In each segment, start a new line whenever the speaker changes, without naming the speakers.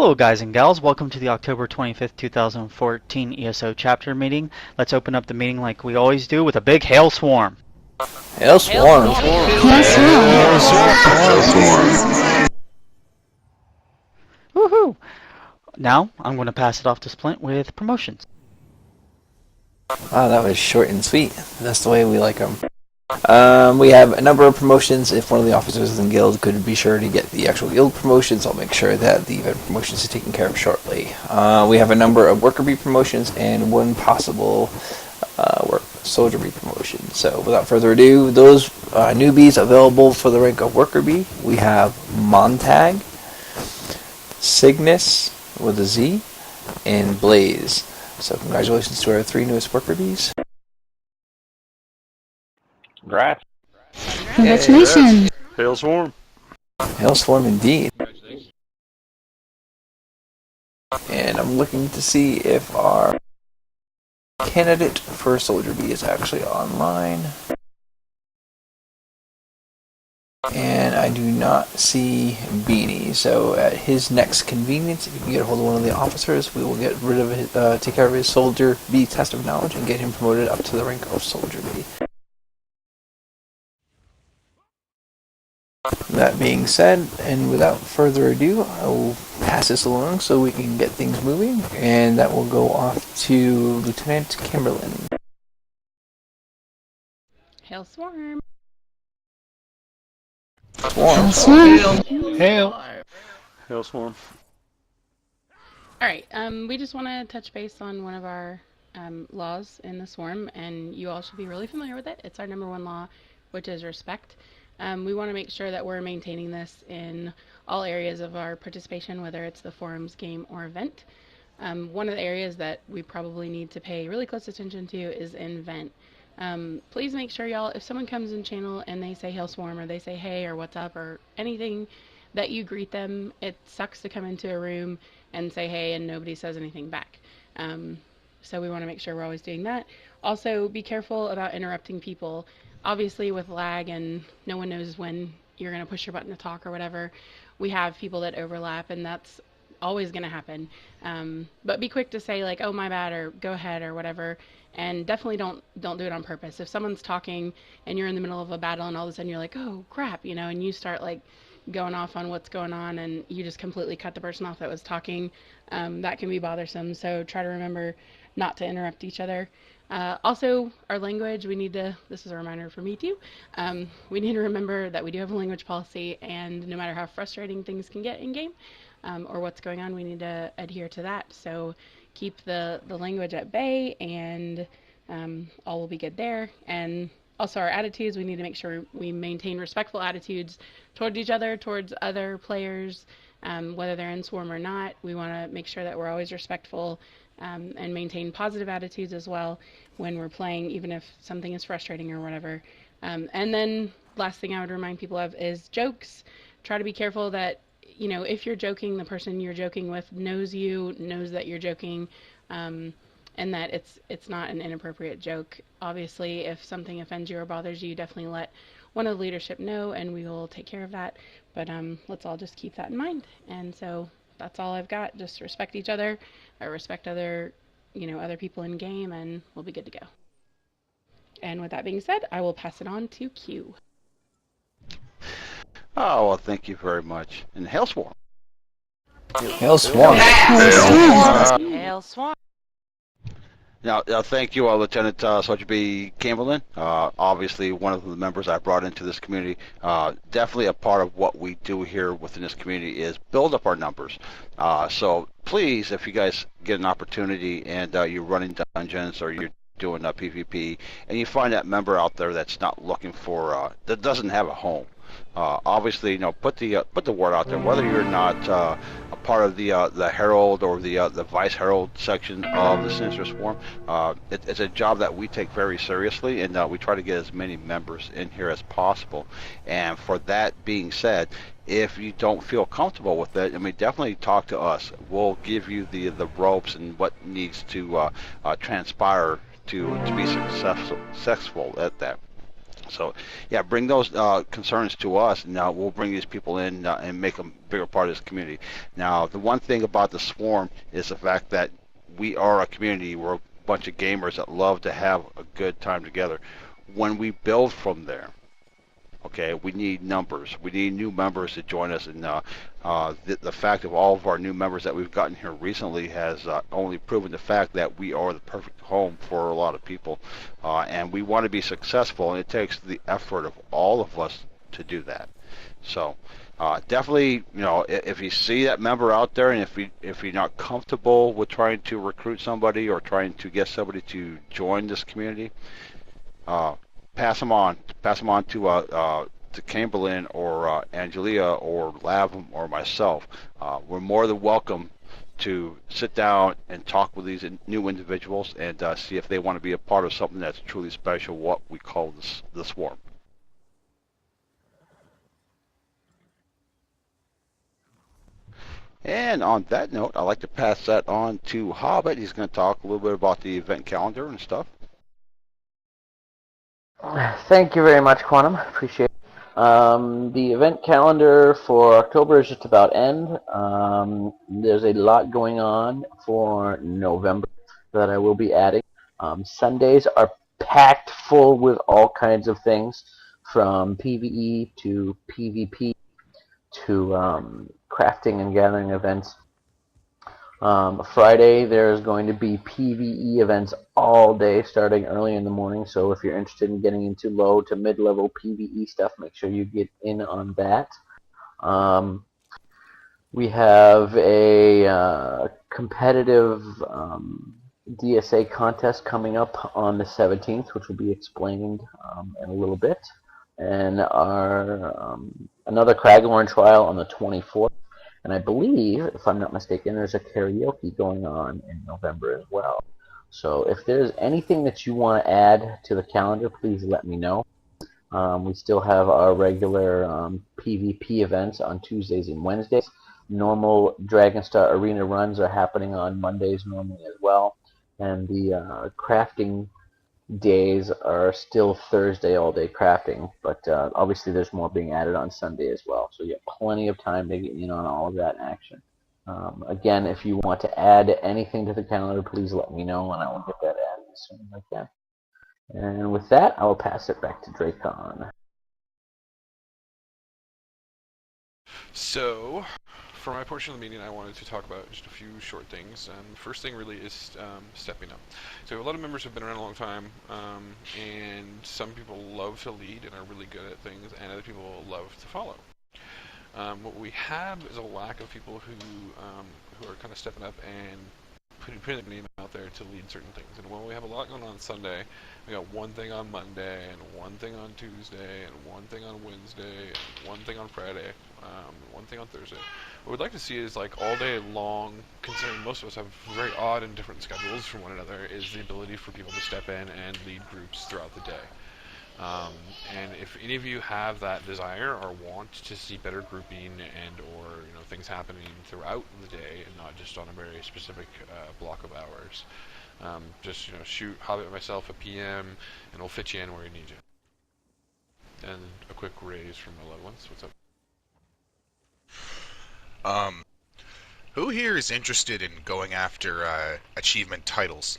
Hello guys and gals, welcome to the October 25th, 2014 ESO chapter meeting. Let's open up the meeting like we always do with a big hail swarm.
Hail swarm.
Woohoo! Now, I'm going to pass it off to Splint with promotions.
Wow, that was short and sweet. That's the way we like them. We have a number of promotions. If one of the officers in the guild could be sure to get the actual guild promotions, I'll make sure that the event promotions are taken care of shortly. We have a number of worker bee promotions and one possible soldier bee promotion. So without further ado, those newbies available for the rank of worker bee, we have Montag, Cygnus with a Z, and Blaze. So congratulations to our 3 newest worker bees.
Congrats.
Congratulations.
Hail Swarm.
Hail Swarm indeed. And I'm looking to see if our candidate for Soldier Bee is actually online. And I do not see Beanie, so at his next convenience, if you can get a hold of one of the officers, we will get rid of his, take care of his Soldier Bee test of knowledge and get him promoted up to the rank of Soldier Bee. That being said, and without further ado, I will pass this along so we can get things moving, and that will go off to Lieutenant Kimberlin.
Hail Swarm.
Swarm.
Hail. Hail Swarm.
Alright, we just want to touch base on one of our laws in the Swarm, and you all should be really familiar with it. It's our #1 law, which is respect. We want to make sure that we're maintaining this in all areas of our participation, whether it's the forums, game, or event. One of the areas that we probably need to pay really close attention to is in vent. Please make sure y'all, if someone comes in channel and they say Hail Swarm, or they say hey, or what's up, or anything, that you greet them. It sucks to come into a room and say hey and nobody says anything back. So we want to make sure we're always doing that. Also, be careful about interrupting people. Obviously, with lag and no one knows when you're going to push your button to talk or whatever, we have people that overlap, and that's always going to happen. But be quick to say, like, oh, my bad, or go ahead, or whatever, and definitely don't do it on purpose. If someone's talking and you're in the middle of a battle and all of a sudden you're like, oh, crap, you know, and you start, like, going off on what's going on and you just completely cut the person off that was talking, that can be bothersome. So try to remember not to interrupt each other. Also, our language, we need to, this is a reminder for me too, we need to remember that we do have a language policy, and no matter how frustrating things can get in game, or what's going on, we need to adhere to that. So keep the language at bay, and all will be good there. And also our attitudes, we need to make sure we maintain respectful attitudes toward each other, towards other players, whether they're in Swarm or not. We want to make sure that we're always respectful, and maintain positive attitudes as well when we're playing, even if something is frustrating or whatever. And then last thing I would remind people of is jokes. Try to be careful that, you know, if you're joking, the person you're joking with knows you, knows that you're joking, and that it's not an inappropriate joke. Obviously, if something offends you or bothers you, definitely let one of the leadership know, and we will take care of that. But let's all just keep that in mind. And so that's all I've got. Just respect each other, or respect other, you know, other people in game, and we'll be good to go. And with that being said, I will pass it on to Q.
Oh, well, thank you very much. And Hail Swarm.
Hail Swarm.
Hail Swarm.
Now, thank you, Lieutenant Soldier Bee Chamberlain. Obviously, one of the members I brought into this community. Definitely a part of what we do here within this community is build up our numbers. So please, if you guys get an opportunity and you're running dungeons or you're doing PvP, and you find that member out there that's not looking for, that doesn't have a home, obviously, you know, put the word out there. Whether you're not a part of the Herald or the Vice Herald section of the Sinister Swarm, it's a job that we take very seriously, and we try to get as many members in here as possible. And for that being said, if you don't feel comfortable with it, I mean, definitely talk to us. We'll give you the ropes and what needs to transpire to be successful at that. So, yeah, bring those concerns to us, and we'll bring these people in and make them a bigger part of this community. Now, the one thing about the Swarm is the fact that we are a community. We're a bunch of gamers that love to have a good time together. When we build from there, okay, we need numbers. We need new members to join us, and the fact of all of our new members that we've gotten here recently has only proven the fact that we are the perfect home for a lot of people, and we want to be successful, and it takes the effort of all of us to do that. So definitely, if you see that member out there, and if you're not comfortable with trying to recruit somebody or trying to get somebody to join this community, uh, pass them on. Pass them on to Camberlin or Angelia or Lav or myself. We're more than welcome to sit down and talk with these new individuals and see if they want to be a part of something that's truly special, what we call the Swarm. And on that note, I'd like to pass that on to Hobbit. He's going to talk a little bit about the event calendar and stuff.
Thank you very much, Quantum. Appreciate it. The event calendar for October is just about end. There's a lot going on for November that I will be adding. Sundays are packed full with all kinds of things, from PvE to PvP to crafting and gathering events. Friday, there's going to be PvE events all day, starting early in the morning. So if you're interested in getting into low to mid-level PvE stuff, make sure you get in on that. We have a competitive DSA contest coming up on the 17th, which will be explained in a little bit, and our another Craglorn trial on the 24th. And I believe, if I'm not mistaken, there's a karaoke going on in November as well. So if there's anything that you want to add to the calendar, please let me know. We still have our regular PvP events on Tuesdays and Wednesdays. Normal Dragonstar Arena runs are happening on Mondays normally as well. And the crafting days are still Thursday all-day crafting, but obviously there's more being added on Sunday as well, so you have plenty of time to get in on all of that action. Again, if you want to add anything to the calendar, please let me know, and I will get that added as soon as I can. And with that, I will pass it back to Dracon.
So, for my portion of the meeting, I wanted to talk about just a few short things. First thing really is stepping up. So a lot of members have been around a long time, and some people love to lead and are really good at things, and other people love to follow. What we have is a lack of people who are kind of stepping up and putting their name out there to lead certain things. And while we have a lot going on Sunday, we got one thing on Monday, and one thing on Tuesday, and one thing on Wednesday, and one thing on Friday, one thing on Thursday. What we'd like to see is, like, all day long, considering most of us have very odd and different schedules from one another, is the ability for people to step in and lead groups throughout the day. And if any of you have that desire or want to see better grouping and or things happening throughout the day and not just on a very specific block of hours, just shoot Hobbit and myself a PM, and we'll fit you in where we need you. And a quick raise from my loved ones. What's up?
Who here is interested in going after achievement titles?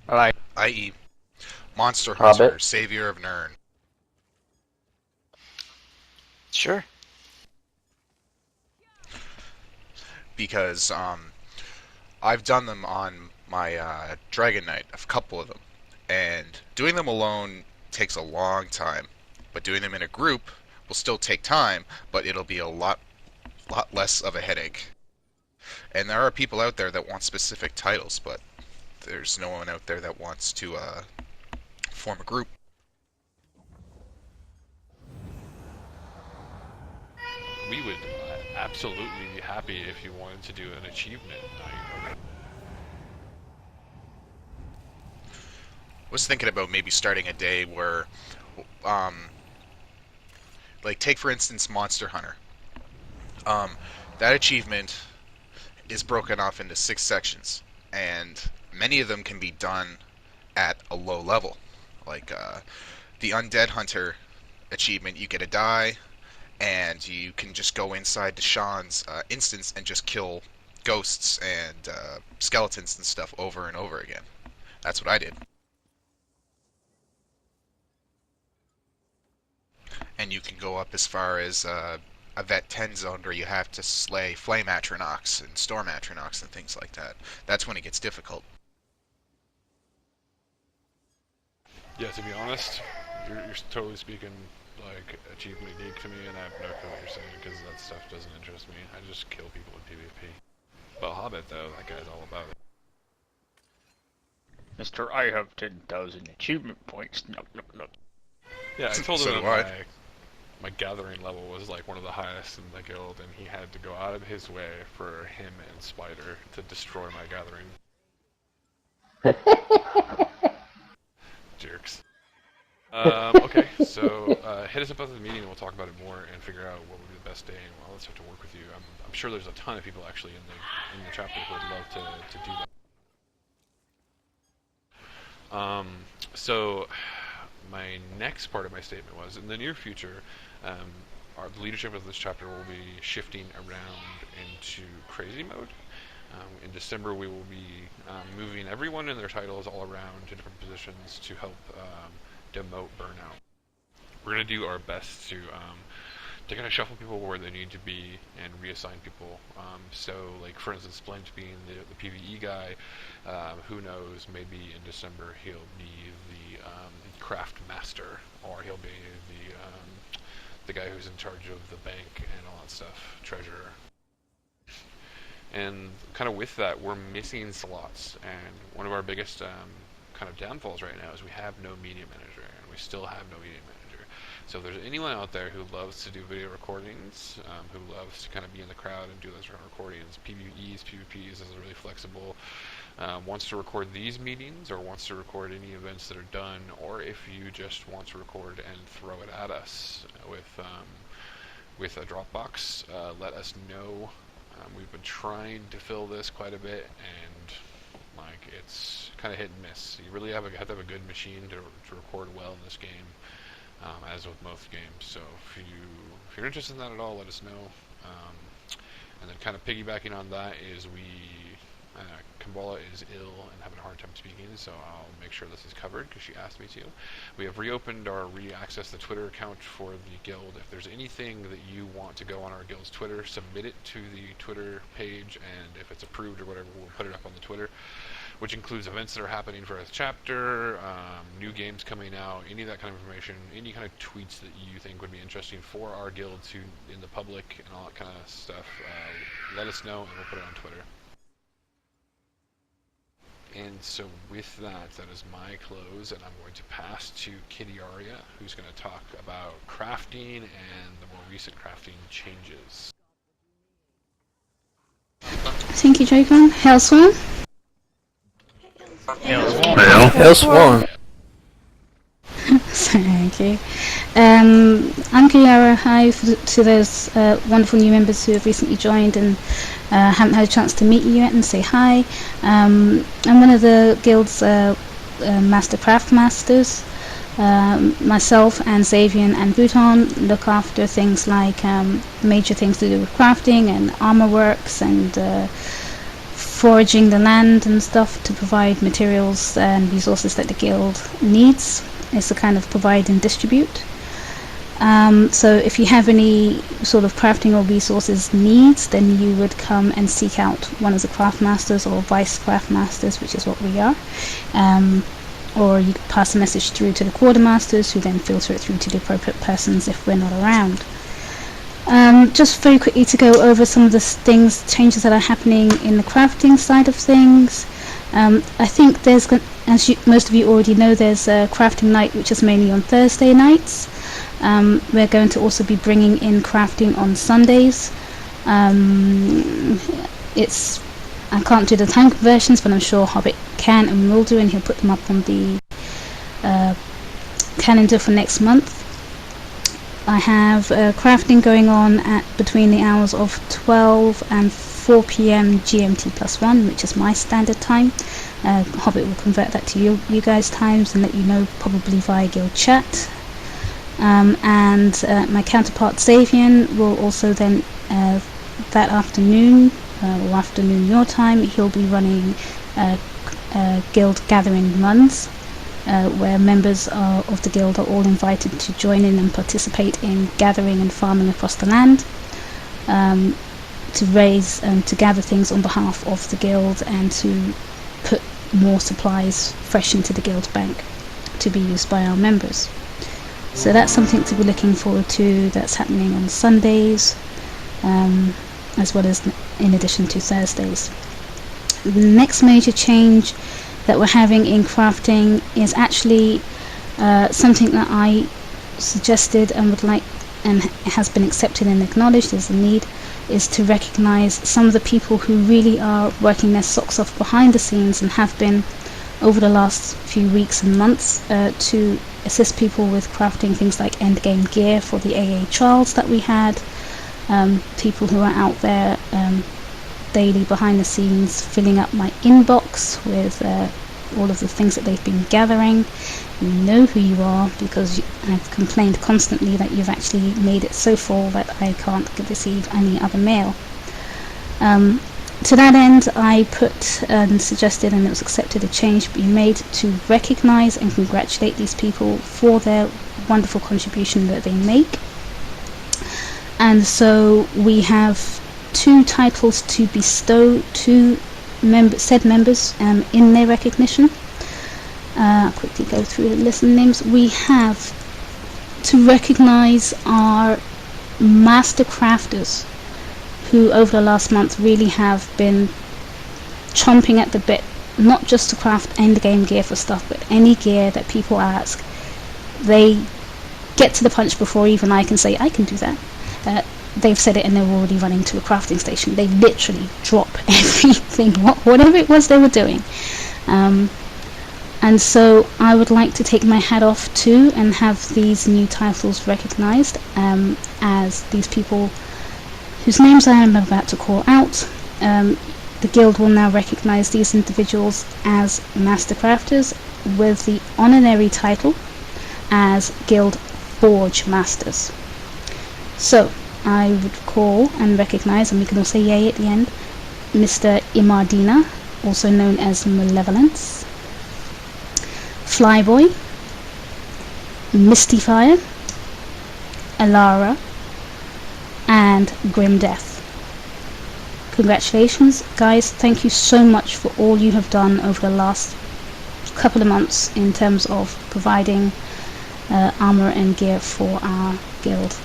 Alright.
I.e., Monster Hunter,
Hobbit.
Savior of Nirn.
Sure.
Because I've done them on my Dragon Knight, a couple of them, and doing them alone takes a long time, but doing them in a group will still take time, but it'll be a lot less of a headache. And there are people out there that want specific titles, but there's no one out there that wants to form a group.
We would absolutely be happy if you wanted to do an achievement night.
I was thinking about maybe starting a day where, like, take for instance Monster Hunter. That achievement is broken off into 6 sections, and many of them can be done at a low level. Like the Undead Hunter achievement, you get a die, and you can just go inside to Sean's instance and just kill ghosts and skeletons and stuff over and over again. That's what I did. And you can go up as far as a Vet 10 zone where you have to slay Flame Atronachs and Storm Atronachs and things like that. That's when it gets difficult.
Yeah, to be honest, you're totally speaking like achievement geek to me, and I have no clue what you're saying because that stuff doesn't interest me. I just kill people in PvP. But Hobbit, though, that guy's all about it.
Mr. I have 10,000 achievement points. No, no, no.
Yeah, I told
So
him
do I.
that my gathering level was like one of the highest in the guild, and he had to go out of his way for him and Spider to destroy my gathering. Jerks. Okay, so hit us up after the meeting and we'll talk about it more and figure out what would be the best day and well, let's have to work with you. I'm sure there's a ton of people actually in the chapter who would love to do that. So my next part of my statement was, in the near future, the leadership of this chapter will be shifting around into crazy mode. In December, we will be moving everyone in their titles all around to different positions to help demote burnout. We're going to do our best to kind of shuffle people where they need to be and reassign people. So, like for instance, Splint being the PvE guy, who knows, maybe in December he'll be the craft master, or he'll be the guy who's in charge of the bank and all that stuff, treasurer. And kind of with that, we're missing slots, and one of our biggest kind of downfalls right now is we have no media manager, and we still have no media manager. So if there's anyone out there who loves to do video recordings, who loves to kind of be in the crowd and do those recordings, PvEs, PvPs is really flexible, wants to record these meetings, or wants to record any events that are done, or if you just want to record and throw it at us with a Dropbox, let us know. We've been trying to fill this quite a bit, and like it's kind of hit and miss. You really have to have a good machine to record well in this game, as with most games. So if you're interested in that at all, let us know. And then kind of piggybacking on that is Kambola is ill and having a hard time speaking, so I'll make sure this is covered because she asked me to. We have reopened or re-accessed the Twitter account for the guild. If there's anything that you want to go on our guild's Twitter, submit it to the Twitter page, and if it's approved or whatever, we'll put it up on the Twitter, which includes events that are happening for this chapter, new games coming out, any of that kind of information, any kind of tweets that you think would be interesting for our guild in the public and all that kind of stuff. Let us know and we'll put it on Twitter. And so with that is my close, and I'm going to pass to Kitty Aria, who's going to talk about crafting and the more recent crafting changes.
Thank you, Dragon. Hailstorm.
Hailstorm.
Thank you. I'm Kiara. Hi to those wonderful new members who have recently joined and haven't had a chance to meet you yet and say hi. I'm one of the guild's master craft masters. Myself and Xavier and Bhutan look after things like major things to do with crafting and armor works and foraging the land and stuff to provide materials and resources that the guild needs. It's to kind of provide and distribute. So if you have any sort of crafting or resources needs, then you would come and seek out one of the craft masters or vice craft masters, which is what we are. Or you could pass a message through to the quartermasters, who then filter it through to the appropriate persons if we're not around. Just very quickly to go over some of the changes that are happening in the crafting side of things. I think there's, as most of you already know, there's a crafting night which is mainly on Thursday nights. We're going to also be bringing in crafting on Sundays. I can't do the time conversions, but I'm sure Hobbit can and will do, and he'll put them up on the calendar for next month. I have crafting going on at between the hours of 12 and 4 p.m. GMT +1, which is my standard time. Hobbit will convert that to you guys' times and let you know probably via guild chat. And my counterpart Xavian will also then that afternoon or afternoon your time, he'll be running guild gathering runs, where members of the guild are all invited to join in and participate in gathering and farming across the land, to raise and to gather things on behalf of the guild and to put more supplies fresh into the guild bank to be used by our members. So that's something to be looking forward to. That's happening on Sundays, as well as in addition to Thursdays. The next major change that we're having in crafting is actually something that I suggested and would like, and has been accepted and acknowledged as a need, is to recognize some of the people who really are working their socks off behind the scenes and have been over the last few weeks and months to assist people with crafting things like endgame gear for the AA trials that we had, people who are out there daily behind the scenes filling up my inbox with all of the things that they've been gathering. You know who you are, because I've complained constantly that you've actually made it so full that I can't receive any other mail. To that end, I put and suggested, and it was accepted, a change be made to recognise and congratulate these people for their wonderful contribution that they make. And so we have 2 titles to bestow to said members in their recognition. I'll quickly go through the list of names. We have to recognise our master crafters, who over the last month really have been chomping at the bit, not just to craft endgame gear for stuff, but any gear that people ask. They get to the punch before even I can say I can do that. They've said it and they're already running to a crafting station. They literally drop everything, whatever it was they were doing. And so I would like to take my hat off to and have these new titles recognised as these people whose names I am about to call out. The guild will now recognise these individuals as Master Crafters with the honorary title as Guild Forge Masters. So I would call and recognise, and we can all say yay at the end, Mr. Imardina, also known as Malevolence, Flyboy, Mistyfire, Alara, and Grim Death. Congratulations, guys. Thank you so much for all you have done over the last couple of months in terms of providing armor and gear for our guild.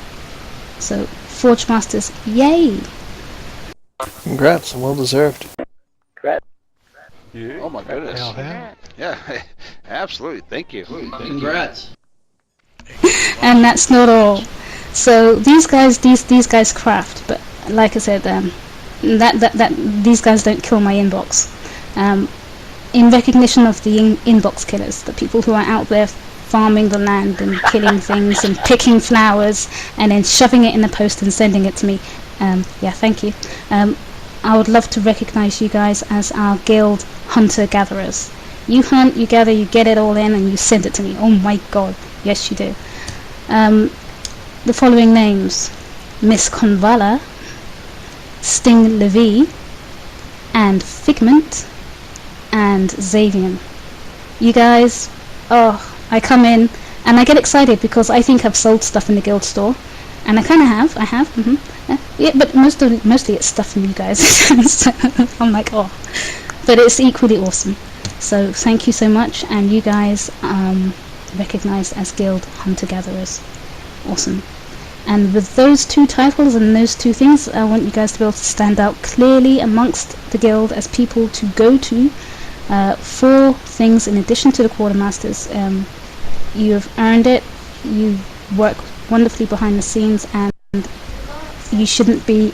So, Forge Masters, yay!
Congrats, and well deserved.
Oh my goodness. Yeah, absolutely. Thank you.
Congrats.
And that's not all. So these guys craft, but like I said, these guys don't kill my inbox. In recognition of the inbox killers, the people who are out there farming the land and killing things and picking flowers and then shoving it in the post and sending it to me. Yeah, thank you. I would love to recognise you guys as our guild hunter-gatherers. You hunt, you gather, you get it all in, and you send it to me. Oh my god, yes you do. The following names: Miss Convala, Sting Levy, and Figment, and Xavian. You guys, oh, I come in and I get excited because I think I've sold stuff in the guild store, and I kind of have. I have. Yeah, but mostly it's stuff from you guys. So I'm like, oh, but it's equally awesome. So thank you so much, and you guys recognised as guild hunter-gatherers. Awesome. And with those 2 titles and those 2 things, I want you guys to be able to stand out clearly amongst the guild as people to go to for things in addition to the quartermasters. You have earned it. You work wonderfully behind the scenes, and you shouldn't be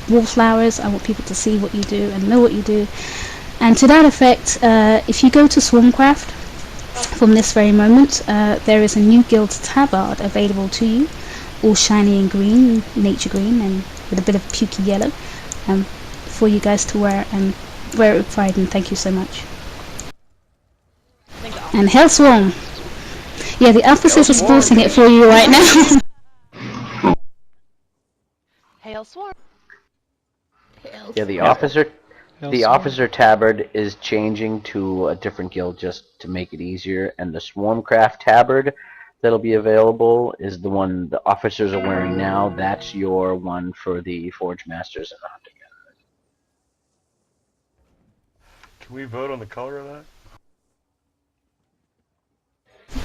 wallflowers. I want people to see what you do and know what you do. And to that effect, if you go to Swarmcraft from this very moment, there is a new guild tabard available to you. all shiny and green, nature green, and with a bit of pukey yellow, for you guys to wear and wear it with pride. And thank you so much. And Hellswarm. Yeah, the officers are sporting it for you right now.
Hail Swarm.
Yeah, the officer tabard is changing to a different guild just to make it easier, and the Swarmcraft tabard that'll be available is the one the officers are wearing now. That's your one for the Forge Masters and the Hunter Gatherers.
Can we vote on the color of that?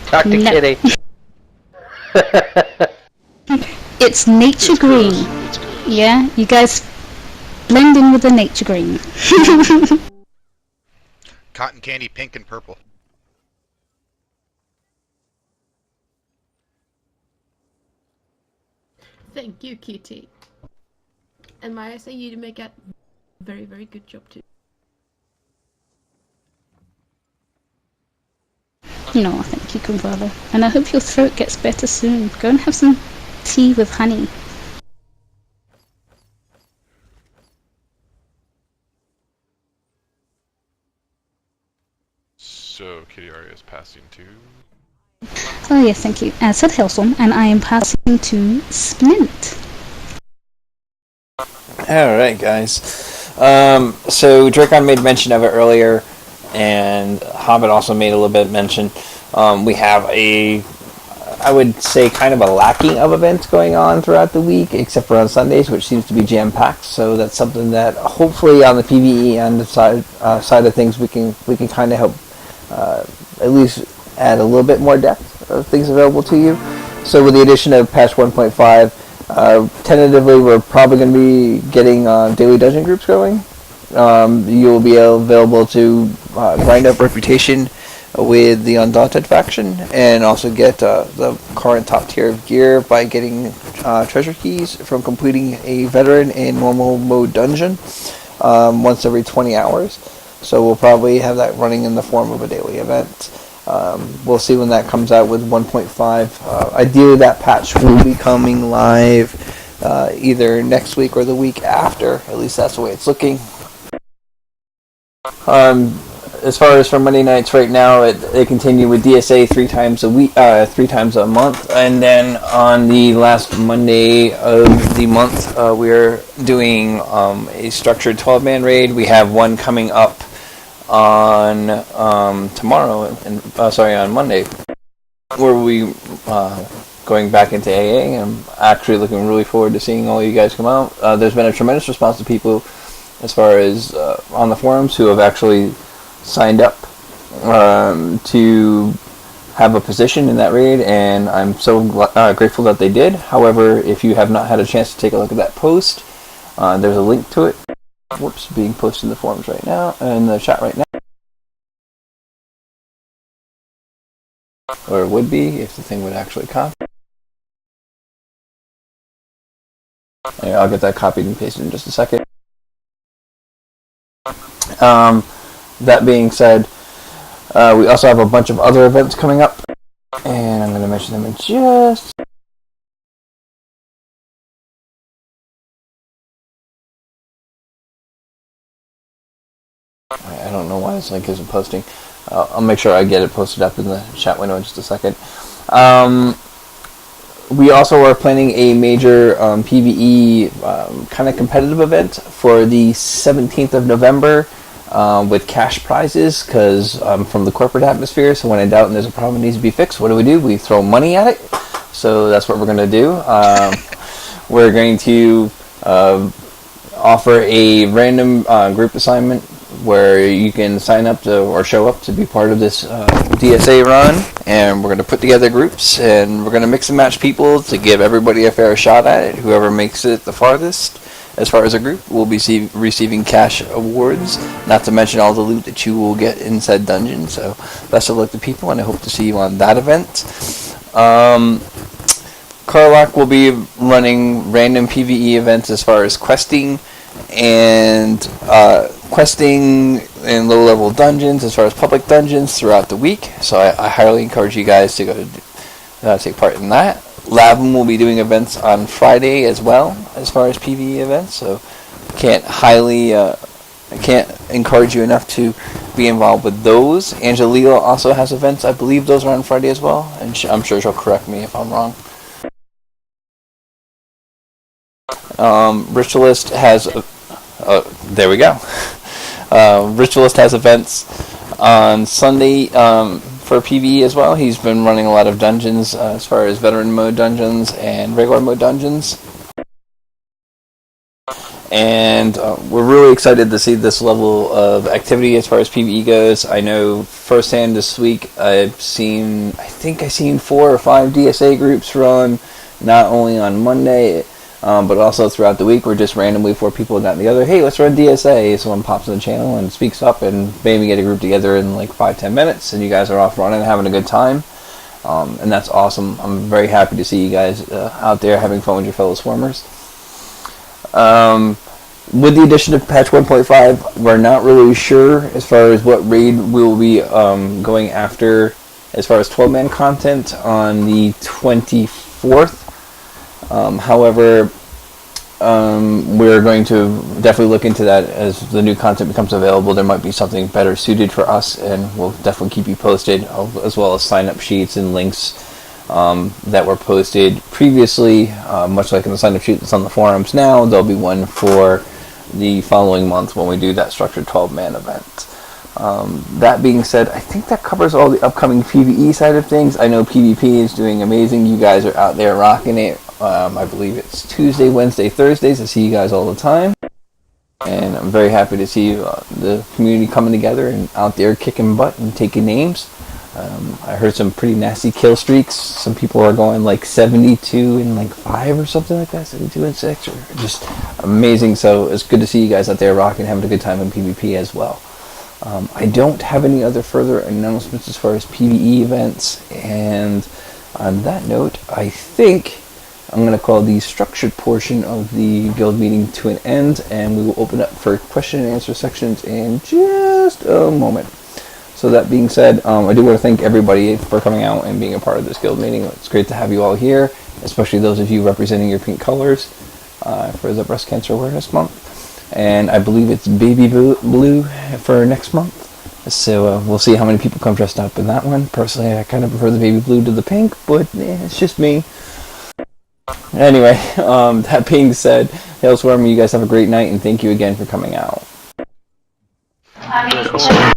Talk to
No.
Kitty.
It's nature green. Yeah, you guys blend in with the nature green.
Cotton candy, pink and purple.
Thank you, Kitty. And might I say you make a very, very good job too.
No, thank you, Grandfather. And I hope your throat gets better soon. Go and have some tea with honey.
So, Kitty Aria is passing to...
Oh yes, thank you. Said Hellstorm, and I am passing to Splint.
Alright, guys. So Drakon made mention of it earlier, and Hobbit also made a little bit of mention. We have I would say, kind of a lacking of events going on throughout the week, except for on Sundays, which seems to be jam-packed. So that's something that hopefully on the PvE and the side of things we can kind of help at least add a little bit more depth of things available to you. So with the addition of patch 1.5, tentatively we're probably going to be getting daily dungeon groups going. You'll be available to grind up reputation with the Undaunted faction, and also get the current top tier of gear by getting treasure keys from completing a veteran and normal mode dungeon once every 20 hours. So we'll probably have that running in the form of a daily event. We'll see when that comes out with 1.5. Ideally that patch will be coming live either next week or the week after. At least that's the way it's looking. As far as for Monday nights right now, they continue with DSA 3 times a week, 3 times a month, and then on the last Monday of the month, we're doing a structured 12-man raid. We have one coming up on tomorrow, on Monday, where we going back into AA, and I'm actually looking really forward to seeing all you guys come out. There's been a tremendous response to people as far as on the forums who have actually signed up to have a position in that raid, and I'm so grateful that they did. However, if you have not had a chance to take a look at that post, there's a link to it. Whoops, being posted in the forums right now, in the chat right now. Or it would be, if the thing would actually copy. Anyway, I'll get that copied and pasted in just a second. That being said, we also have a bunch of other events coming up, and I'm going to mention them in just... I don't know why this link isn't posting. I'll make sure I get it posted up in the chat window in just a second. We also are planning a major PvE kind of competitive event for the 17th of November with cash prizes, because I'm from the corporate atmosphere, so when in doubt and there's a problem that needs to be fixed, what do? We throw money at it. So that's what we're going to do. We're going to offer a random group assignment where you can sign up to or show up to be part of this DSA run, and we're going to put together groups, and we're going to mix and match people to give everybody a fair shot at it. Whoever makes it the farthest as far as a group will be receiving cash awards, not to mention all the loot that you will get in said dungeon. So best of luck to people, and I hope to see you on that event. Carlock will be running random PvE events as far as questing and questing in low-level dungeons as far as public dungeons throughout the week. So I highly encourage you guys to go take part in that. Lavin will be doing events on Friday as well, as far as PvE events. So I can't encourage you enough to be involved with those. Angelina also has events. I believe those are on Friday as well, and I'm sure she'll correct me if I'm wrong. Ritualist has. There we go. Ritualist has events on Sunday for PvE as well. He's been running a lot of dungeons as far as veteran mode dungeons and regular mode dungeons. And we're really excited to see this level of activity as far as PvE goes. I know firsthand this week I think I've seen 4 or 5 DSA groups run, not only on Monday, but also throughout the week. We're just randomly 4 people down together. Hey, let's run DSA. Someone pops in the channel and speaks up, and maybe get a group together in like 5-10 minutes, and you guys are off running and having a good time. And that's awesome. I'm very happy to see you guys out there having fun with your fellow swarmers. With the addition of patch 1.5, we're not really sure as far as what raid we will be going after as far as 12-man content on the 24th. However, we're going to definitely look into that as the new content becomes available. There might be something better suited for us, and we'll definitely keep you posted, as well as sign-up sheets and links that were posted previously, much like in the sign-up sheet that's on the forums now. There'll be one for the following month when we do that structured 12-man event. That being said, I think that covers all the upcoming PvE side of things. I know PvP is doing amazing. You guys are out there rocking it. I believe it's Tuesday, Wednesday, Thursdays. I see you guys all the time. And I'm very happy to see the community coming together and out there kicking butt and taking names. I heard some pretty nasty kill streaks. Some people are going like 72 and like 5 or something like that, 72 and 6, or just amazing. So it's good to see you guys out there rocking, having a good time in PvP as well. I don't have any other further announcements as far as PvE events, and on that note, I think I'm going to call the structured portion of the guild meeting to an end, and we will open up for question and answer sections in just a moment. So that being said, I do want to thank everybody for coming out and being a part of this guild meeting. It's great to have you all here, especially those of you representing your pink colors for the Breast Cancer Awareness Month. And I believe it's baby blue for next month. So we'll see how many people come dressed up in that one. Personally, I kind of prefer the baby blue to the pink, but it's just me. Anyway, that being said, Hail Swarm, you guys have a great night, and thank you again for coming out.
Hail Swarm.